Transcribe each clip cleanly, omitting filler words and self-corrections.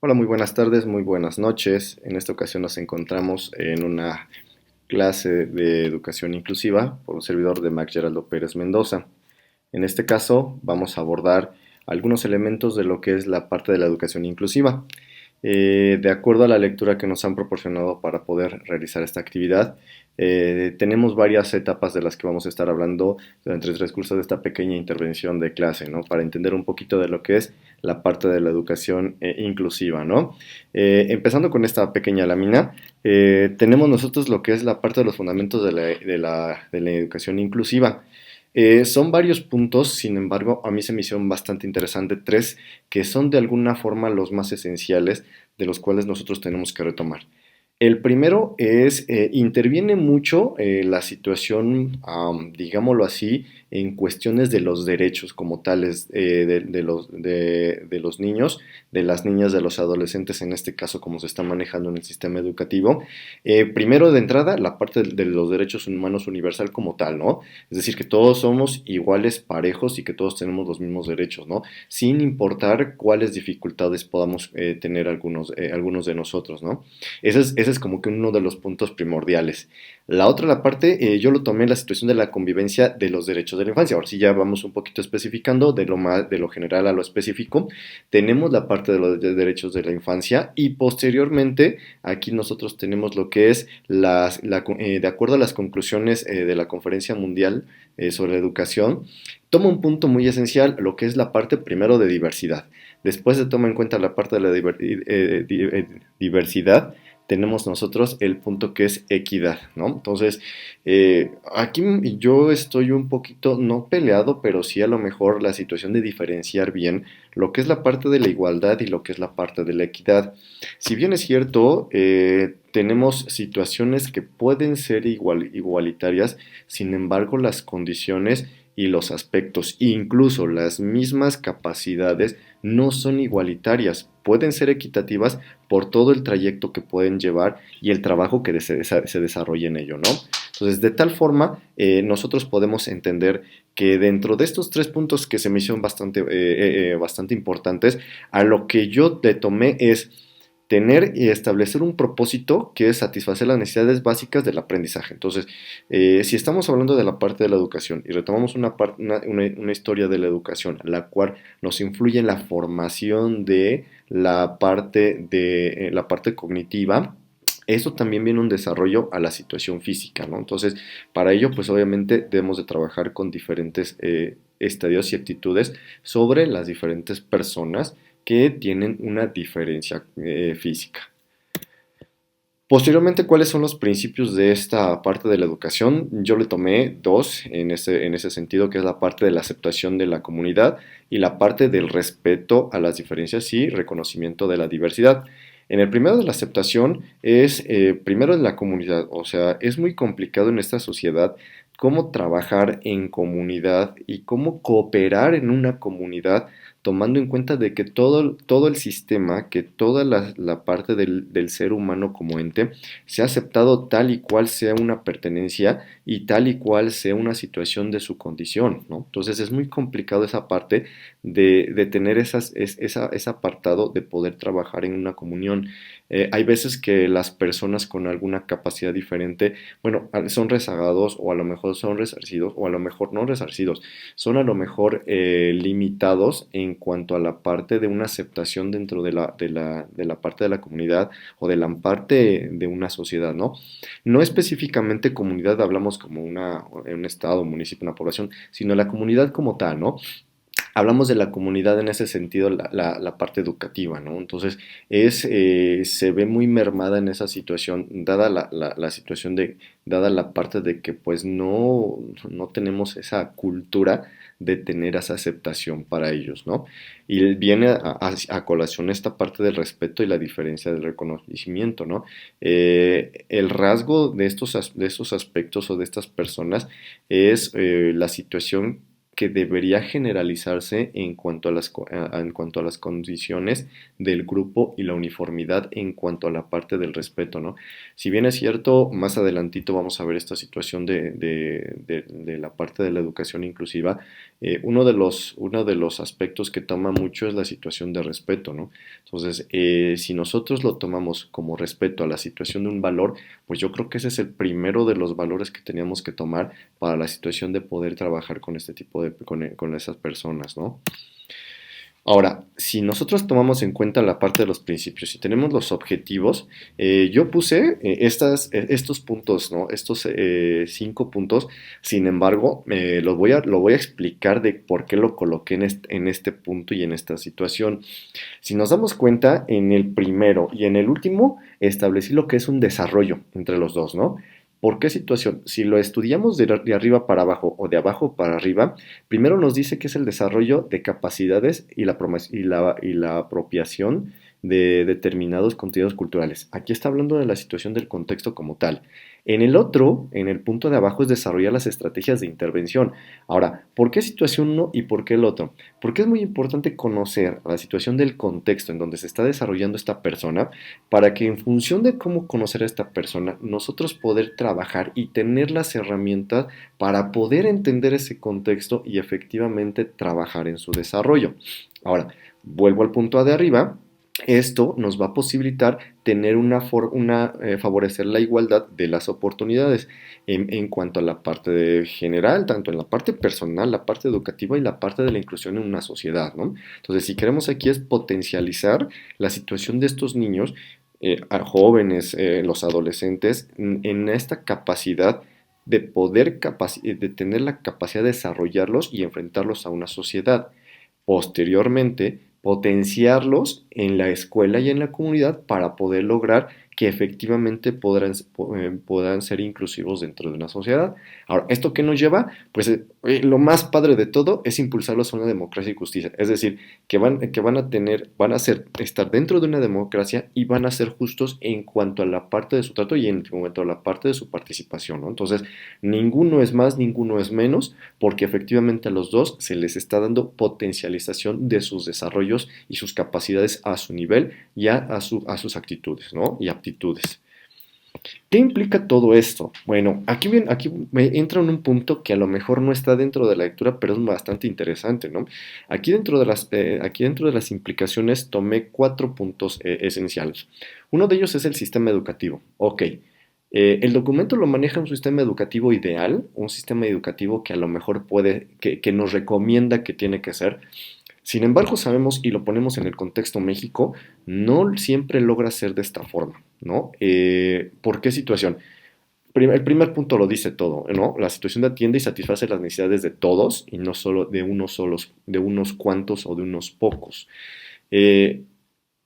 Hola, muy buenas tardes, muy buenas noches. En esta ocasión nos encontramos en una clase de educación inclusiva por un servidor de Mac Geraldo Pérez Mendoza. En este caso vamos a abordar algunos elementos de lo que es la parte de la educación inclusiva. De acuerdo a la lectura que nos han proporcionado para poder realizar esta actividad, tenemos varias etapas de las que vamos a estar hablando durante el transcurso de esta pequeña intervención de clase, ¿no? Para entender un poquito de lo que es la parte de la educación inclusiva, ¿no? Empezando con esta pequeña lámina, tenemos nosotros lo que es la parte de los fundamentos de la educación inclusiva. Son varios puntos, sin embargo, a mí se me hicieron bastante interesantes tres que son de alguna forma los más esenciales de los cuales nosotros tenemos que retomar. El primero es, interviene mucho la situación, digámoslo así, en cuestiones de los derechos como tales de los niños, de las niñas, de los adolescentes, en este caso como se está manejando en el sistema educativo. Primero de entrada, la parte de los derechos humanos universal como tal, ¿no? Es decir, que todos somos iguales, parejos y que todos tenemos los mismos derechos, ¿no? Sin importar cuáles dificultades podamos tener algunos de nosotros, ¿no? Ese es como que uno de los puntos primordiales. La parte, yo lo tomé en la situación de la convivencia de los derechos de la infancia. Ahora sí ya vamos un poquito especificando de lo general a lo específico. Tenemos la parte de los derechos de la infancia y posteriormente aquí nosotros tenemos lo que es de acuerdo a las conclusiones de la Conferencia Mundial sobre la Educación, toma un punto muy esencial, lo que es la parte primero de diversidad. Después se toma en cuenta la parte de la diversidad, tenemos nosotros el punto que es equidad, ¿no? Entonces, aquí yo estoy un poquito, no peleado, pero sí a lo mejor la situación de diferenciar bien lo que es la parte de la igualdad y lo que es la parte de la equidad. Si bien es cierto, tenemos situaciones que pueden ser igualitarias, sin embargo, las condiciones y los aspectos, incluso las mismas capacidades, no son igualitarias. Pueden ser equitativas por todo el trayecto que pueden llevar y el trabajo que se desarrolla en ello, ¿no? Entonces, de tal forma, nosotros podemos entender que dentro de estos tres puntos que se me hicieron bastante importantes, a lo que yo le tomé es tener y establecer un propósito que es satisfacer las necesidades básicas del aprendizaje. Entonces, si estamos hablando de la parte de la educación y retomamos una historia de la educación, la cual nos influye en la formación de la parte cognitiva, eso también viene un desarrollo a la situación física, ¿no? Entonces, para ello, pues obviamente debemos de trabajar con diferentes estadios y actitudes sobre las diferentes personas que tienen una diferencia física. Posteriormente, ¿cuáles son los principios de esta parte de la educación? Yo le tomé dos en ese sentido, que es la parte de la aceptación de la comunidad y la parte del respeto a las diferencias y reconocimiento de la diversidad. En el primero de la aceptación es primero en la comunidad, o sea, es muy complicado en esta sociedad cómo trabajar en comunidad y cómo cooperar en una comunidad tomando en cuenta de que todo el sistema, que toda la parte del ser humano como ente, se ha aceptado tal y cual sea una pertenencia y tal y cual sea una situación de su condición, ¿no? Entonces es muy complicado esa parte de tener ese apartado de poder trabajar en una comunión. Hay veces que las personas con alguna capacidad diferente, bueno, son rezagados o a lo mejor son resarcidos o a lo mejor no resarcidos, son a lo mejor limitados en cuanto a la parte de una aceptación dentro de la parte de la comunidad o de la parte de una sociedad, ¿no? No específicamente comunidad, hablamos como un estado, municipio, una población, sino la comunidad como tal, ¿no? Hablamos de la comunidad en ese sentido, la parte educativa, ¿no? Entonces, se ve muy mermada en esa situación, dada la situación dada la parte de que pues no tenemos esa cultura de tener esa aceptación para ellos, ¿no? Y viene a colación esta parte del respeto y la diferencia del reconocimiento, ¿no? El rasgo de estos aspectos o de estas personas es la situación que debería generalizarse en cuanto a las condiciones del grupo y la uniformidad en cuanto a la parte del respeto, ¿no? Si bien es cierto, más adelantito vamos a ver esta situación de la parte de la educación inclusiva, uno de los aspectos que toma mucho es la situación de respeto, ¿no? Entonces, si nosotros lo tomamos como respeto a la situación de un valor, pues yo creo que ese es el primero de los valores que teníamos que tomar para la situación de poder trabajar con este tipo con esas personas, ¿no? Ahora, si nosotros tomamos en cuenta la parte de los principios y tenemos los objetivos, yo puse estos puntos, ¿no? Estos 5 puntos. Sin embargo, lo voy a explicar de por qué lo coloqué en este punto y en esta situación. Si nos damos cuenta, en el primero y en el último establecí lo que es un desarrollo entre los dos, ¿no? ¿Por qué situación? Si lo estudiamos de arriba para abajo o de abajo para arriba, primero nos dice que es el desarrollo de capacidades y la apropiación de determinados contenidos culturales. Aquí está hablando de la situación del contexto como tal. En el otro, en el punto de abajo, es desarrollar las estrategias de intervención. Ahora, ¿por qué situación uno y por qué el otro? Porque es muy importante conocer la situación del contexto en donde se está desarrollando esta persona para que en función de cómo conocer a esta persona, nosotros poder trabajar y tener las herramientas para poder entender ese contexto y efectivamente trabajar en su desarrollo. Ahora, vuelvo al punto de arriba. Esto nos va a posibilitar tener favorecer la igualdad de las oportunidades en cuanto a la parte general, tanto en la parte personal, la parte educativa y la parte de la inclusión en una sociedad, ¿no? Entonces, si queremos aquí es potencializar la situación de estos niños, a jóvenes, los adolescentes, en esta capacidad de de tener la capacidad de desarrollarlos y enfrentarlos a una sociedad. Posteriormente, potenciarlos en la escuela y en la comunidad para poder lograr que efectivamente puedan ser inclusivos dentro de una sociedad. Ahora, ¿esto qué nos lleva? Pues lo más padre de todo es impulsarlos a una democracia y justicia. Es decir, que van a tener, estar dentro de una democracia y van a ser justos en cuanto a la parte de su trato y en cuanto a la parte de su participación, ¿no? Entonces, ninguno es más, ninguno es menos, porque efectivamente a los dos se les está dando potencialización de sus desarrollos y sus capacidades a su nivel y a sus actitudes, ¿no? Y aptitudes. ¿Qué implica todo esto? Bueno, aquí me entra en un punto que a lo mejor no está dentro de la lectura, pero es bastante interesante, ¿no? Aquí dentro de las implicaciones tomé 4 puntos esenciales. Uno de ellos es el sistema educativo. Ok, el documento lo maneja un sistema educativo ideal, un sistema educativo que a lo mejor que nos recomienda que tiene que ser. Sin embargo, sabemos y lo ponemos en el contexto México, no siempre logra ser de esta forma, ¿no? ¿Por qué situación? El primer punto lo dice todo, ¿no? La situación atiende y satisface las necesidades de todos y no solo de unos cuantos o de unos pocos. Eh,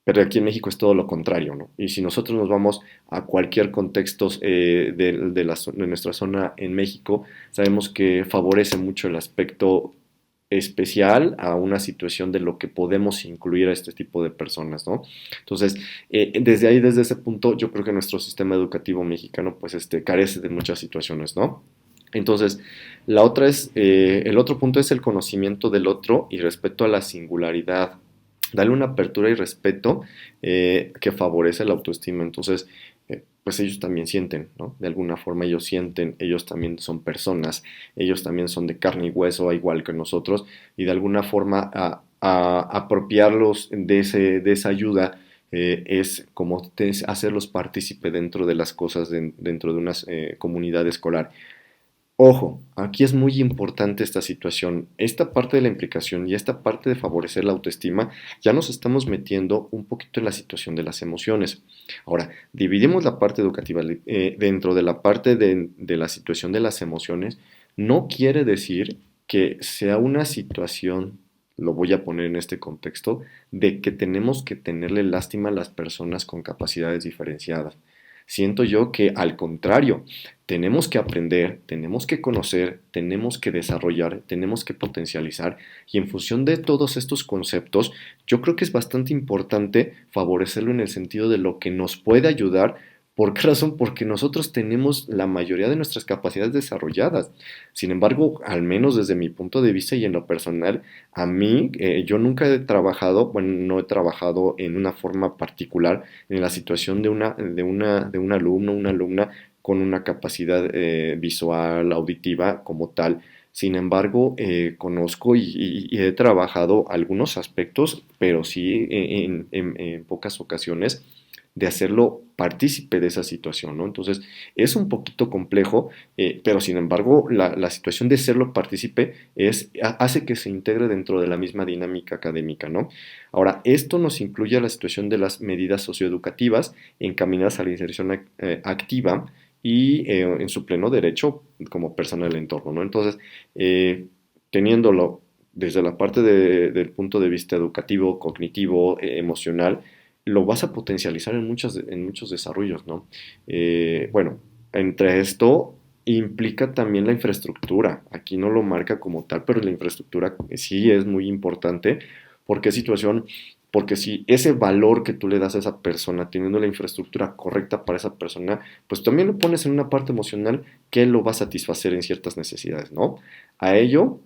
pero aquí en México es todo lo contrario, ¿no? Y si nosotros nos vamos a cualquier contexto de nuestra zona en México, sabemos que favorece mucho el aspecto especial a una situación de lo que podemos incluir a este tipo de personas, ¿no? Entonces, desde ahí, desde ese punto, yo creo que nuestro sistema educativo mexicano, pues, carece de muchas situaciones, ¿no? Entonces, el otro punto es el conocimiento del otro y respeto a la singularidad. Darle una apertura y respeto que favorece la autoestima. Entonces, pues ellos también sienten, ¿no? De alguna forma ellos sienten, ellos también son personas, ellos también son de carne y hueso, igual que nosotros, y de alguna forma apropiarlos de esa ayuda es como hacerlos partícipe dentro de las cosas, dentro de una comunidad escolar. Ojo, aquí es muy importante esta situación. Esta parte de la implicación y esta parte de favorecer la autoestima, ya nos estamos metiendo un poquito en la situación de las emociones. Ahora, dividimos la parte educativa dentro de la parte de la situación de las emociones. No quiere decir que sea una situación, lo voy a poner en este contexto, de que tenemos que tenerle lástima a las personas con capacidades diferenciadas. Siento yo que al contrario, tenemos que aprender, tenemos que conocer, tenemos que desarrollar, tenemos que potencializar y en función de todos estos conceptos, yo creo que es bastante importante favorecerlo en el sentido de lo que nos puede ayudar. ¿Por qué razón? Porque nosotros tenemos la mayoría de nuestras capacidades desarrolladas. Sin embargo, al menos desde mi punto de vista y en lo personal, a mí, yo nunca he trabajado, bueno, no he trabajado en una forma particular en la situación de un alumno, una alumna con una capacidad visual, auditiva como tal. Sin embargo, conozco y he trabajado algunos aspectos, pero sí en pocas ocasiones, de hacerlo partícipe de esa situación, ¿no? Entonces, es un poquito complejo, pero sin embargo, la situación de serlo partícipe hace que se integre dentro de la misma dinámica académica, ¿no? Ahora, esto nos incluye a la situación de las medidas socioeducativas encaminadas a la inserción activa y en su pleno derecho como persona del entorno, ¿no? Entonces, eh, teniéndolo desde la parte del punto de vista educativo, cognitivo, emocional, lo vas a potencializar en muchos desarrollos, ¿no? Bueno, entre esto implica también la infraestructura. Aquí no lo marca como tal, pero la infraestructura sí es muy importante. ¿Por qué situación? Porque si ese valor que tú le das a esa persona, teniendo la infraestructura correcta para esa persona, pues también lo pones en una parte emocional que lo va a satisfacer en ciertas necesidades, ¿no? A ello,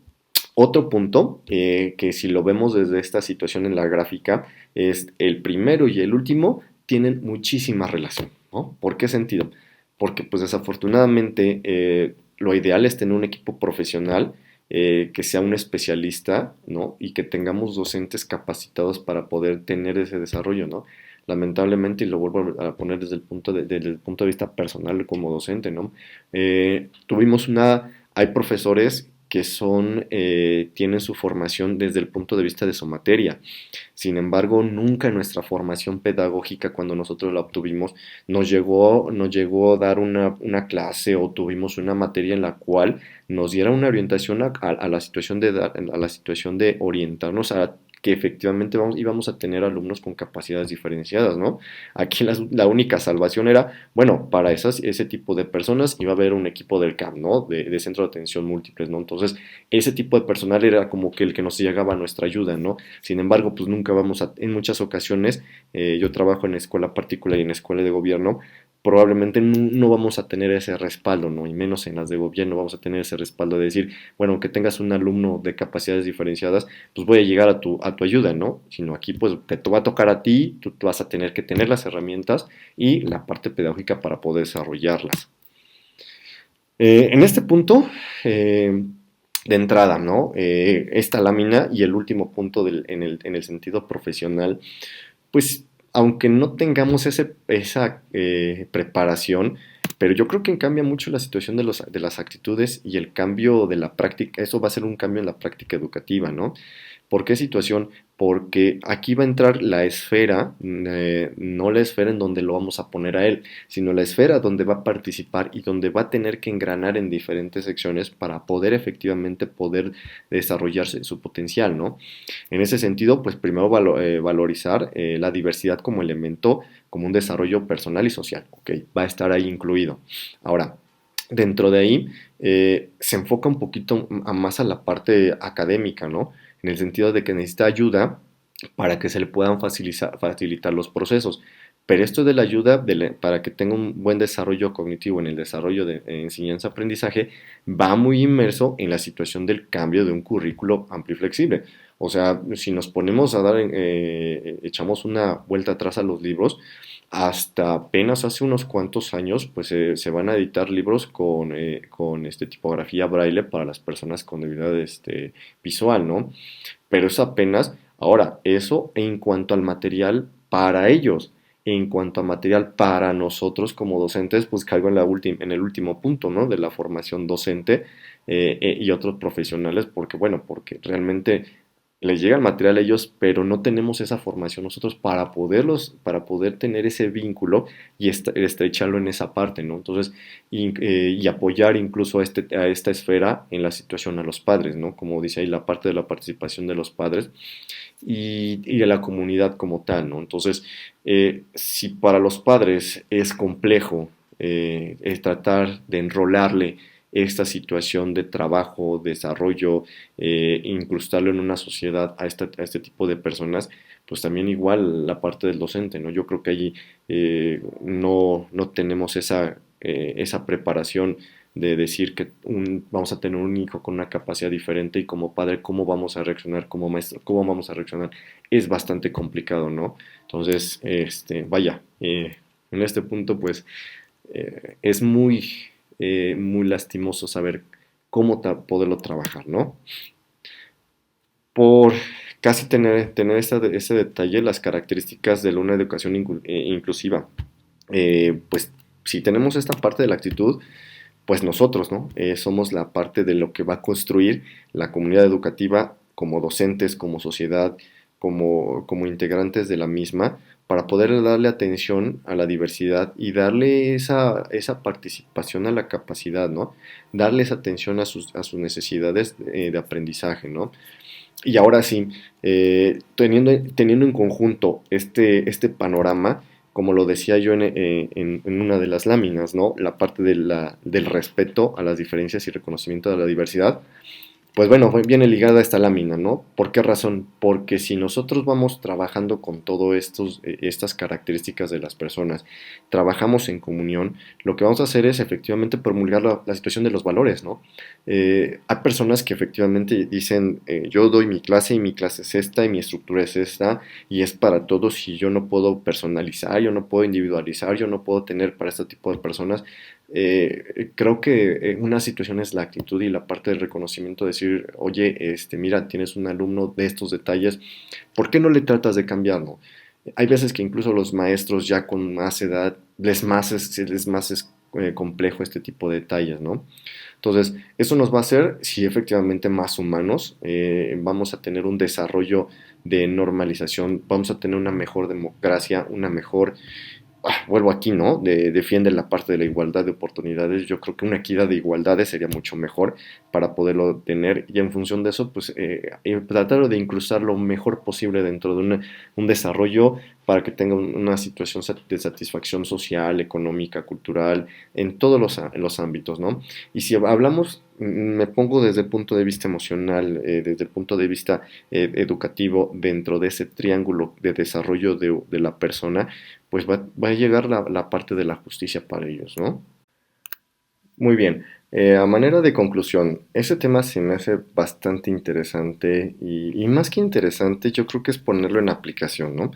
otro punto, que si lo vemos desde esta situación en la gráfica, es el primero y el último tienen muchísima relación, ¿no? ¿Por qué sentido? Porque pues desafortunadamente lo ideal es tener un equipo profesional que sea un especialista, ¿no? Y que tengamos docentes capacitados para poder tener ese desarrollo, ¿no? Lamentablemente, y lo vuelvo a poner desde el punto de vista personal como docente, ¿no? Hay profesores que tienen su formación desde el punto de vista de su materia. Sin embargo, nunca en nuestra formación pedagógica, cuando nosotros la obtuvimos, nos llegó a dar una clase o tuvimos una materia en la cual nos diera una orientación a la situación a la situación de orientarnos a que efectivamente íbamos a tener alumnos con capacidades diferenciadas, ¿no? Aquí la única salvación era, bueno, para ese tipo de personas iba a haber un equipo del CAP, ¿no? De Centro de Atención Múltiples, ¿no? Entonces, ese tipo de personal era como que el que nos llegaba a nuestra ayuda, ¿no? Sin embargo, pues nunca en muchas ocasiones, yo trabajo en escuela particular y en escuela de gobierno, probablemente no vamos a tener ese respaldo, ¿no? Y menos en las de gobierno vamos a tener ese respaldo de decir, bueno, aunque tengas un alumno de capacidades diferenciadas, pues voy a llegar a tu ayuda, ¿no? Sino aquí pues te va a tocar a ti, tú vas a tener que tener las herramientas y la parte pedagógica para poder desarrollarlas. En este punto, de entrada, ¿no? Esta lámina y el último punto en el sentido profesional, pues aunque no tengamos esa preparación, pero yo creo que cambia mucho la situación de las actitudes y el cambio de la práctica, eso va a ser un cambio en la práctica educativa, ¿no? ¿Por qué situación? Porque aquí va a entrar la esfera, no la esfera en donde lo vamos a poner a él, sino la esfera donde va a participar y donde va a tener que engranar en diferentes secciones para poder efectivamente poder desarrollarse su potencial, ¿no? En ese sentido, pues primero valorizar la diversidad como elemento, como un desarrollo personal y social, ¿ok? Va a estar ahí incluido. Ahora, dentro de ahí se enfoca un poquito más a la parte académica, ¿no? En el sentido de que necesita ayuda para que se le puedan facilitar los procesos. Pero esto de la ayuda para que tenga un buen desarrollo cognitivo en el desarrollo de enseñanza-aprendizaje va muy inmerso en la situación del cambio de un currículo amplio y flexible. O sea, si nos ponemos a echamos una vuelta atrás a los libros, hasta apenas hace unos cuantos años, pues se van a editar libros con tipografía braille para las personas con debilidad visual, ¿no? Pero es apenas, ahora, eso en cuanto al material para ellos. En cuanto a material para nosotros como docentes, pues caigo en el último punto, ¿no? De la formación docente y otros profesionales, porque bueno, porque realmente les llega el material a ellos, pero no tenemos esa formación nosotros para poder tener ese vínculo y estrecharlo en esa parte, ¿no? Entonces, y apoyar incluso a esta esfera en la situación a los padres, ¿no? Como dice ahí la parte de la participación de los padres y de la comunidad como tal, ¿no? Entonces, si para los padres es complejo el tratar de enrolarle esta situación de trabajo, desarrollo, incrustarlo en una sociedad a este tipo de personas, pues también igual la parte del docente, ¿no? Yo creo que allí no tenemos esa preparación de decir que vamos a tener un hijo con una capacidad diferente y como padre, ¿cómo vamos a reaccionar? Como maestro, ¿cómo vamos a reaccionar? Es bastante complicado, ¿no? Entonces, vaya, en este punto, pues, es muy lastimoso saber cómo poderlo trabajar, ¿no? Por casi tener ese detalle, las características de una educación inclusiva. Pues si tenemos esta parte de la actitud, pues nosotros, ¿no? Somos la parte de lo que va a construir la comunidad educativa como docentes, como sociedad, como integrantes de la misma, para poder darle atención a la diversidad y darle esa participación a la capacidad, ¿no? Darle esa atención a sus necesidades de aprendizaje, ¿no? Y ahora sí, teniendo en conjunto este panorama, como lo decía yo en una de las láminas, ¿no? La parte del respeto a las diferencias y reconocimiento de la diversidad, pues bueno, viene ligada a esta lámina, ¿no? ¿Por qué razón? Porque si nosotros vamos trabajando con todas estas características de las personas, trabajamos en comunión, lo que vamos a hacer es efectivamente promulgar la situación de los valores, ¿no? Hay personas que efectivamente dicen, yo doy mi clase y mi clase es esta y mi estructura es esta y es para todos y yo no puedo personalizar, yo no puedo individualizar, yo no puedo tener para este tipo de personas. Creo que en una situación es la actitud y la parte del reconocimiento, decir, oye, mira, tienes un alumno de estos detalles, ¿por qué no le tratas de cambiarlo? Hay veces que incluso los maestros ya con más edad les más es complejo este tipo de detalles, ¿no? Entonces, eso nos va a hacer, si efectivamente más humanos, vamos a tener un desarrollo de normalización, vamos a tener una mejor democracia, una mejor vuelvo aquí, ¿no? Defiende la parte de la igualdad de oportunidades. Yo creo que una equidad de igualdades sería mucho mejor para poderlo tener y en función de eso, pues tratar de inclusar lo mejor posible dentro de un desarrollo para que tenga una situación de satisfacción social, económica, cultural, en todos los ámbitos, ¿no? Y si hablamos, me pongo desde el punto de vista emocional, desde el punto de vista educativo, dentro de ese triángulo de desarrollo de la persona, pues va a llegar la parte de la justicia para ellos, ¿no? Muy bien, a manera de conclusión, ese tema se me hace bastante interesante y más que interesante, yo creo que es ponerlo en aplicación, ¿no?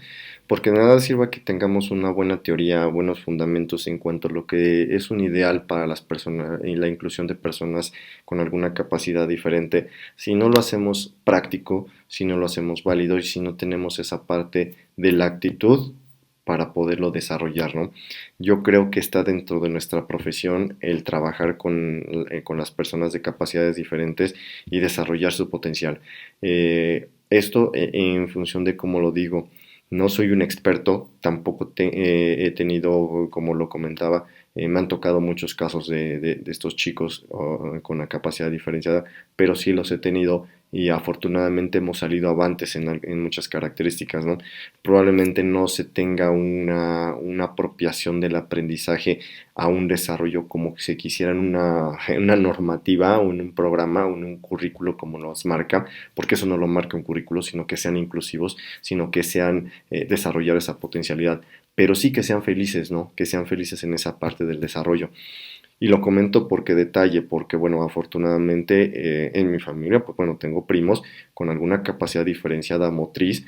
Porque de nada sirve que tengamos una buena teoría, buenos fundamentos en cuanto a lo que es un ideal para las personas y la inclusión de personas con alguna capacidad diferente, si no lo hacemos práctico, si no lo hacemos válido y si no tenemos esa parte de la actitud para poderlo desarrollar, ¿no? Yo creo que está dentro de nuestra profesión el trabajar con las personas de capacidades diferentes y desarrollar su potencial. Esto en función de cómo lo digo. No soy un experto, tampoco he tenido, como lo comentaba, me han tocado muchos casos de estos chicos con la capacidad diferenciada, pero sí los he tenido y afortunadamente hemos salido avantes en muchas características, ¿no? Probablemente no se tenga una apropiación del aprendizaje a un desarrollo como que se quisiera en una normativa o en un programa o en un currículo como nos marca, porque eso no lo marca un currículo, sino que sean inclusivos, sino que sean desarrollar esa potencialidad, pero sí que sean felices, ¿no? Que sean felices en esa parte del desarrollo. Y lo comento porque detalle, porque bueno, afortunadamente en mi familia, pues bueno, tengo primos con alguna capacidad diferenciada motriz,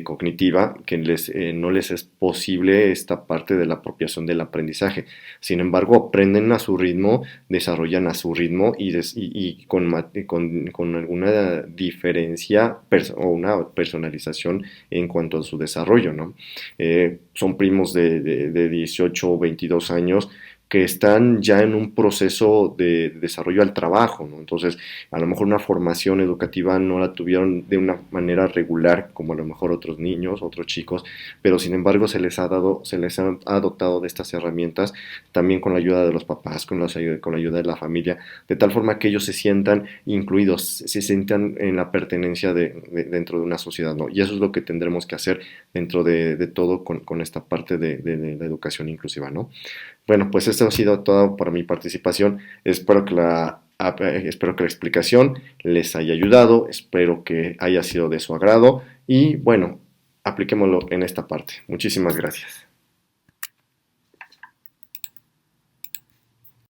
cognitiva, que no les es posible esta parte de la apropiación del aprendizaje. Sin embargo, aprenden a su ritmo, desarrollan a su ritmo y con alguna diferencia o una personalización en cuanto a su desarrollo, ¿no? Son primos de 18 o 22 años que están ya en un proceso de desarrollo al trabajo, ¿no? Entonces, a lo mejor una formación educativa no la tuvieron de una manera regular, como a lo mejor otros niños, otros chicos, pero sin embargo se les ha dotado de estas herramientas, también con la ayuda de los papás, con la ayuda de la familia, de tal forma que ellos se sientan incluidos, se sientan en la pertenencia dentro de una sociedad, ¿no? Y eso es lo que tendremos que hacer dentro de todo con esta parte de la educación inclusiva, ¿no? Bueno, pues esto ha sido todo por mi participación. Espero que la explicación les haya ayudado, espero que haya sido de su agrado y bueno, apliquémoslo en esta parte. Muchísimas gracias.